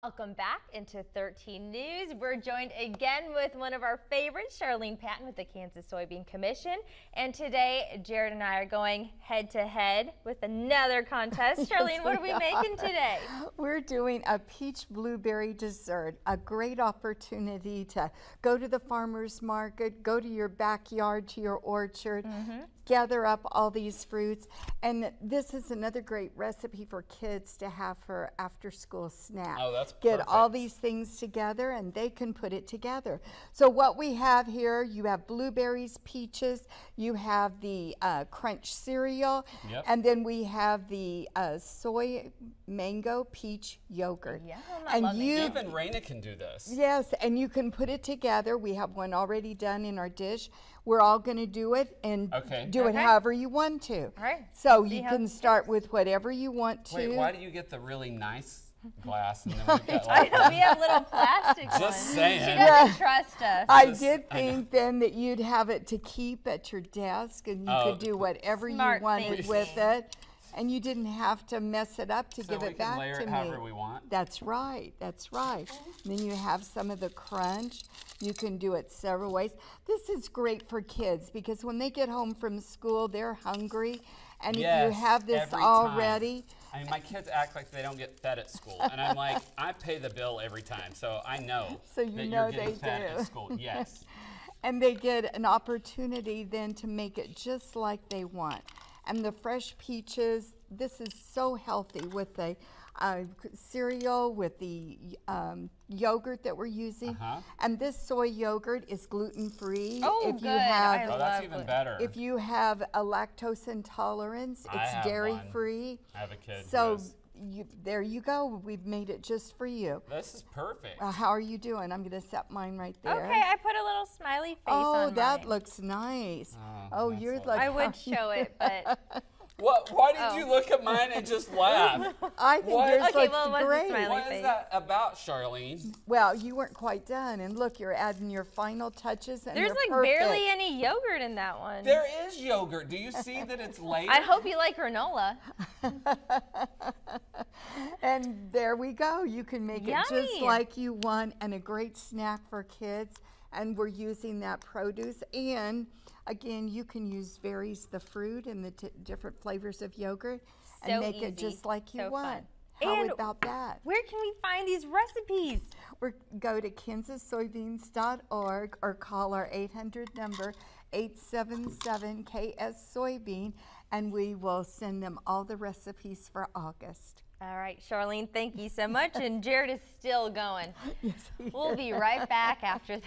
Welcome back into 13 News. We're joined again with one of our favorites, Charlene Patton with the Kansas Soybean Commission. And today, Jared and I are going head to head with another contest. Charlene, what are we making today? We're doing a peach blueberry dessert, a great opportunity to go to the farmer's market, go to your backyard, to your orchard, gather up all these fruits. And this is another great recipe for kids to have for after school snack. Oh, that's Get perfect. all these things together and they can put it together. So what we have here, you have blueberries, peaches, you have the crunch cereal, and then we have the soy mango peach yogurt. Yeah, and even Raina can do this. Yes, and you can put it together. We have one already done in our dish. We're all going to do it and do it however you want to. All right. So you can start with whatever you want to. Wait, why do you get the really nice glass and then we've got like we have little plastic ones. Just saying. She doesn't trust us. I did think then that you'd have it to keep at your desk and you could do whatever you wanted with it. And you didn't have to mess it up to give it back to me. So we can layer it however we want? That's right, that's right. And then you have some of the crunch. You can do it several ways. This is great for kids because when they get home from school, they're hungry. And if you have this already. I mean, my kids act like they don't get fed at school. And I'm like, I pay the bill every time. So I know that you're getting fed at school. Yes. And they get an opportunity then to make it just like they want. And the fresh peaches, this is so healthy with the cereal, with the yogurt that we're using. And this soy yogurt is gluten-free. Oh, if you good. have, that's even better. If you have a lactose intolerance, it's dairy-free. I have a kid. So there you go. We've made it just for you. This is perfect. How are you doing? I'm going to set mine right there. Okay, I put a little smiley face on mine. Oh, that looks nice. Oh, you're like... I would show it, but... What? Why did you look at mine and just laugh? I think yours looks great. What is that about, Charlene? Well, you weren't quite done. And look, you're adding your final touches. And there's like barely any yogurt in that one. There is yogurt. Do you see that it's layered? I hope you like granola. And there we go. You can make it just like you want and a great snack for kids. And we're using that produce. And again, you can use the fruit and the different flavors of yogurt and make it just like you want. How about that? Where can we find these recipes? Go to kansassoybeans.org or call our 800 number 877-KS-SOYBEAN and we will send them all the recipes for August. All right, Charlene, thank you so much. And Jared is still going. Yes, we'll be right back after this.